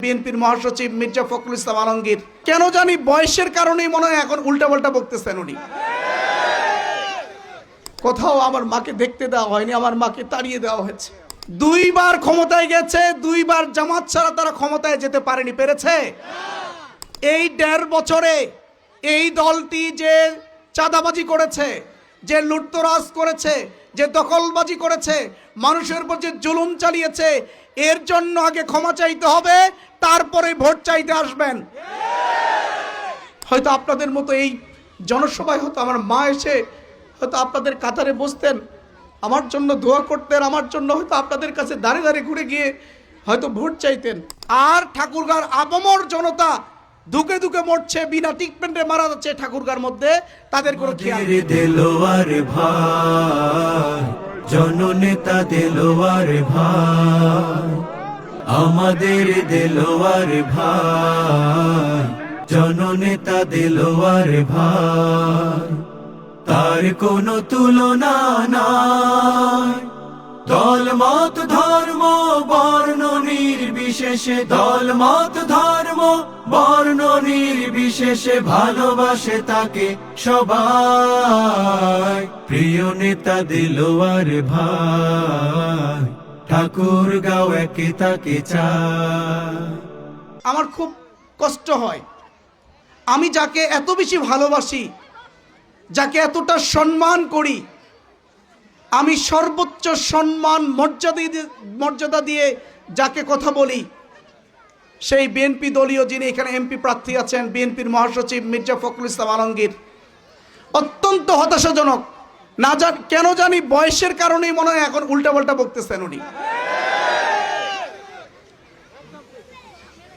বিএনপির মহাসচিব মির্জা ফখরুল ইসলাম আলমগীর কেন জানি বয়সের কারণেই মনে হয় এখন উল্টাপাল্টা বকতেছেন উনি। কোথাও আমার মাকে দেখতে দেওয়া হয়নি, আমার মাকে তাড়িয়ে দেওয়া হয়েছে। দুইবার ক্ষমতায় গেছে, দুইবার জামাত ছাড়া তারা ক্ষমতায় যেতে পারেনি, পেরেছে? এই 1.5 বছরে এই দলটি যে চাঁদাবাজি করেছে, যে লুটতরাজ করেছে, যে দখলবাজি করেছে, মানুষের উপর যে জুলুম চালিয়েছে, এর জন্য আগে ক্ষমা চাইতে হবে, তারপরে ভোট চাইতে আসবেন। হয়তো আপনাদের মতো এই জনসভায় হয়তো আমার মা এসে হয়তো আপনাদের কাতারে বসতেন, আমার জন্য দোয়া করতেন, আমার জন্য হয়তো আপনাদের কাছে দাঁড়িয়ে দাঁড়িয়ে ঘুরে গিয়ে হয়তো ভোট চাইতেন। আর ঠাকুরগাঁর আপামর জনতা ধুকে ধুকে মরছে, বিনা ট্রিটমেন্টে মারা যাচ্ছে ঠাকুরগাঁর মধ্যে, তাদের কোনো খেয়াল নেই। দেলোয়ার ভাই, জননেতা দেলোয়ার ভাই, আমাদের দেলোয়ার ভাই, জননেতা দেলোয়ার ভাই, তার কোনো তুলনা নাই। দল মত ধর্ম বর্ণ নির্বিশেষে, দল মত ধর্ম বর্ণ নির্বিশেষে ভালোবাসে তাকে সবাই। প্রিয় নেতা দেলোয়ার ভাই, ঠাকুরগাঁও একে তাকে চায়। আমার খুব কষ্ট হয়, আমি যাকে এত বেশি ভালোবাসি, যাকে এতটা সম্মান করি, আমি সর্বোচ্চ সম্মান মর্যাদা দিয়ে যাকে কথা বলি, সেই বিএনপি দলীয় যিনি এখানে এমপি প্রার্থী আছেন, বিএনপির মহাসচিব মির্জা ফখরুল ইসলাম আলমগীর, অত্যন্ত হতাশাজনক। না কেন জানি বয়সের কারণেই মনে হয় এখন উল্টাপাল্টা বকতেছেন উনি।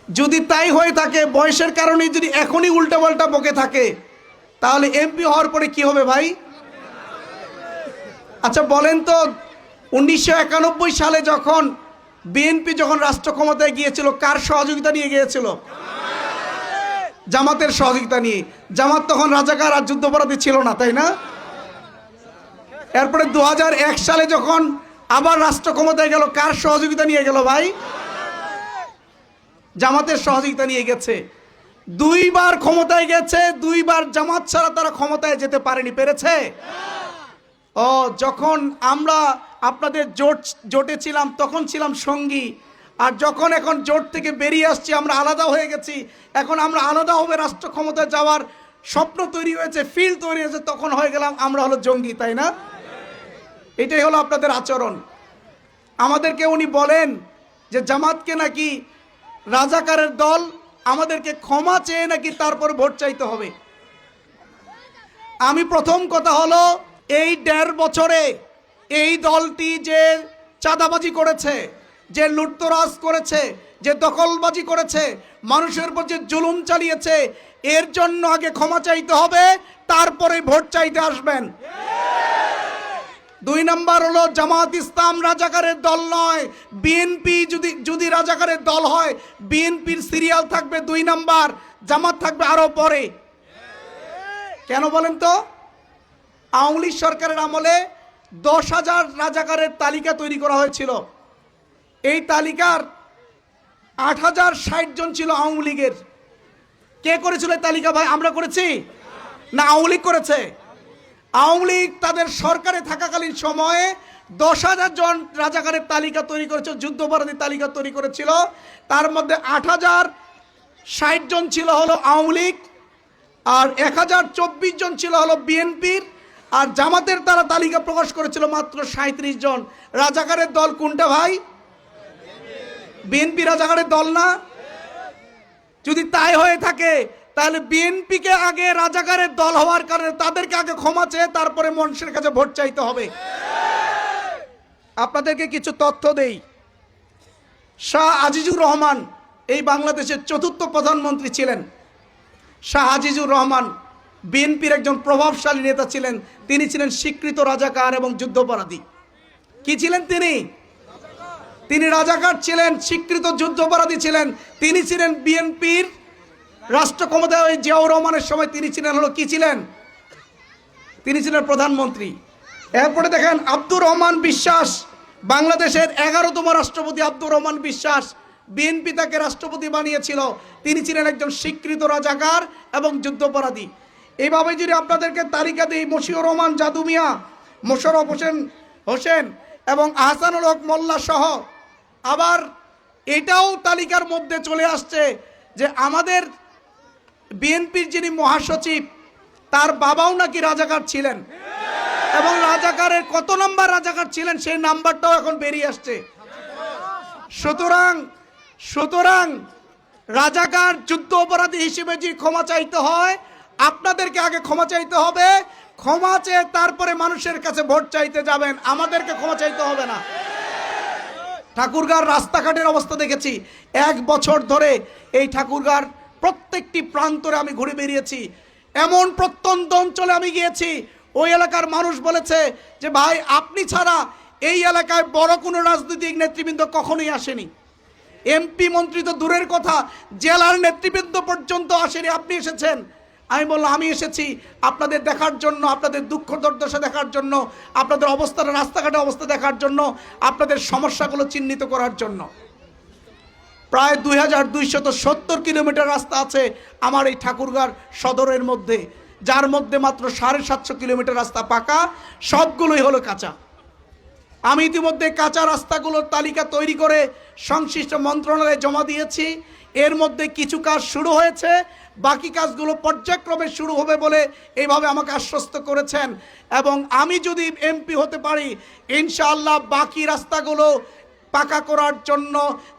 যদি তাই হয়ে থাকে, বয়সের কারণেই যদি এখনই উল্টাপাল্টা বকে থাকে, তাহলে এমপি হওয়ার পরে কি হবে ভাই? আচ্ছা বলেন তো, 1991 সালে যখন বিএনপি রাষ্ট্র ক্ষমতায় গিয়েছিল, কার সহযোগিতা নিয়ে গিয়েছিল? জামাতের সহযোগিতা নিয়ে। জামাত তখন রাজাকার আর যুদ্ধাপরাধী ছিল না, তাই না? এরপরে 2001 সালে যখন আবার রাষ্ট্র ক্ষমতায় গেল, কার সহযোগিতা নিয়ে গেল ভাই? জামাতের সহযোগিতা নিয়ে গেছে। দুইবার ক্ষমতায় গেছে, দুইবার জামাত ছাড়া তারা ক্ষমতায় যেতে পারেনি, পেরেছে? যখন আমরা আপনাদের জোটে ছিলাম তখন ছিলাম সঙ্গী, আর যখন এখন জোট থেকে বেরিয়ে আসছি, আমরা আলাদা হয়ে গেছি, এখন আমরা আলাদা হবে, রাষ্ট্র ক্ষমতায় যাওয়ার স্বপ্ন তৈরি হয়েছে, ফিল তৈরি হয়েছে, তখন হয়ে গেলাম আমরা হলো জঙ্গি, তাই না? এটাই হলো আপনাদের আচরণ। আমাদেরকে উনি বলেন যে জামাতকে নাকি রাজাকারের দল, আমাদেরকে ক্ষমা চেয়ে নাকি তারপর ভোট চাইতে হবে। আমি প্রথম কথা হলো, এই 1.5 বছরে এই দলটি যে চাঁদাবাজি করেছে, যে লুটতরাজ করেছে, যে দখলবাজি করেছে, মানুষের উপর যে জুলুম চালিয়েছে, এর জন্য আগে ক্ষমা চাইতে হবে, তারপরে ভোট চাইতে আসবেন। 2 নম্বর হলো, জামাত ইসলাম রাজাকারের দল নয়। বিএনপি যদি রাজাকারের দল হয়, বিএনপির সিরিয়াল থাকবে 2 নম্বর, জামাত থাকবে আরো পরে। কেন বলেন তো? আওয়ামী লীগ সরকারের আমলে 10,000 রাজাকারের তালিকা তৈরি করা হয়েছিল। এই তালিকার 8,060 জন ছিল আওয়ামী লীগের। কে করেছিল এই তালিকা ভাই? আমরা করেছি না আওয়ামী লীগ করেছে? আওয়ামী লীগ তাদের সরকারে থাকাকালীন সময়ে 10,000 জন রাজাকারের তালিকা তৈরি করেছিল, যুদ্ধাপরাধী তালিকা তৈরি করেছিল। তার মধ্যে 8,060 জন ছিল হলো আওয়ামী লীগ, আর 1,024 জন ছিল হলো বিএনপির, আর জামাতের তারা তালিকা প্রকাশ করেছিল মাত্র 37 জন। রাজাকারের দল কোনটা ভাই? বিএনপি রাজাকারের দল না? যদি তাই হয়ে থাকে, তাহলে বিএনপিকে আগে রাজাকারের দল হওয়ার কারণে তাদেরকে আগে ক্ষমা চেয়ে তারপরে মানুষের কাছে ভোট চাইতে হবে। আপনাদেরকে কিছু তথ্য দেই। শাহ আজিজুর রহমান এই বাংলাদেশের 4র্থ প্রধানমন্ত্রী ছিলেন। শাহ আজিজুর রহমান বিএনপির একজন প্রভাবশালী নেতা ছিলেন। তিনি ছিলেন স্বীকৃত রাজাকার এবং যুদ্ধাপরাধী। কি ছিলেন তিনি? তিনি রাজাকার ছিলেন, স্বীকৃত যুদ্ধাপরাধী ছিলেন। তিনি ছিলেন বিএনপির রাষ্ট্র ক্ষমতায় জিয়াউর রহমানের সময় তিনি ছিলেন হলো কি ছিলেন? তিনি ছিলেন প্রধানমন্ত্রী। এরপরে দেখেন আব্দুর রহমান বিশ্বাস, বাংলাদেশের 11তম রাষ্ট্রপতি আব্দুর রহমান বিশ্বাস বিএনপি তাকে রাষ্ট্রপতি বানিয়েছিল। তিনি ছিলেন একজন স্বীকৃত রাজাকার এবং যুদ্ধাপরাধী। এইভাবে যদি আপনাদেরকে তালিকা দিই, মশিউর রহমান জাদু মিয়া, মোশাররফ হোসেন এবং আহসানুল হক মোল্লা সহ, আবার এটাও তালিকার মধ্যে চলে আসছে যে আমাদের বিএনপির যিনি মহাসচিব তার বাবাও নাকি রাজাকার ছিলেন, এবং রাজাকারের কত নাম্বার রাজাকার ছিলেন সেই নাম্বারটাও এখন বেরিয়ে আসছে। সুতরাং রাজাকার যুদ্ধ অপরাধী হিসেবে যদি ক্ষমা চাইতে হয়, আপনাদেরকে আগে ক্ষমা চাইতে হবে। ক্ষমা চেয়ে তারপরে মানুষের কাছে ভোট চাইতে যাবেন, আমাদেরকে ক্ষমা চাইতে হবে না। ঠাকুরগাঁর রাস্তাঘাটের অবস্থা দেখেছি, 1 বছর ধরে এই ঠাকুরগাঁর প্রত্যেকটি প্রান্তরে আমি ঘুরে বেরিয়েছি। এমন প্রত্যন্ত অঞ্চলে আমি গিয়েছি, ওই এলাকার মানুষ বলেছে যে ভাই আপনি ছাড়া এই এলাকায় বড় কোনো রাজনৈতিক নেতৃবৃন্দ কখনোই আসেনি। এমপি মন্ত্রী তো দূরের কথা, জেলার নেতৃবৃন্দ পর্যন্ত আসেনি, আপনি এসেছেন। আমি বললাম আমি এসেছি আপনাদের দেখার জন্য, আপনাদের দুঃখ দুর্দশা দেখার জন্য, আপনাদের অবস্থাটা, রাস্তাঘাটের অবস্থা দেখার জন্য, আপনাদের সমস্যাগুলো চিহ্নিত করার জন্য। প্রায় 2270 কিলোমিটার রাস্তা আছে আমার এই ঠাকুরগাঁর সদরের মধ্যে, যার মধ্যে মাত্র 750 কিলোমিটার রাস্তা পাকা, সবগুলোই হলো কাঁচা। আমি ইতিমধ্যে কাঁচা রাস্তাগুলোর তালিকা তৈরি করে সংশ্লিষ্ট মন্ত্রণালয়ে জমা দিয়েছি। এর মধ্যে কিছু কাজ শুরু হয়েছে, বাকি কাজগুলো পর্যায়ক্রমে শুরু হবে বলে এইভাবে আমাকে আশ্বস্ত করেছেন। এবং আমি যদি এমপি হতে পারি, ইনশাআল্লাহ বাকি রাস্তাগুলো পাকা করার জন্য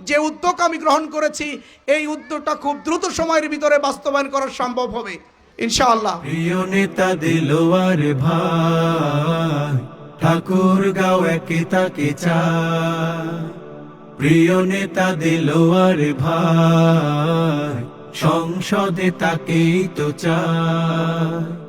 যে উদ্যোগ আমি গ্রহণ করেছি, এই উদ্যোগটা খুব দ্রুত সময়ের ভিতরে বাস্তবায়ন করা সম্ভব হবে ইনশাআল্লাহ। প্রিয় নেতা দিলওয়ার ভাই, ঠাকুরগাঁও একে তাকে চায়। প্রিয় নেতা দিলওয়ার ভাই, সংসদে তাকেই তো চায়।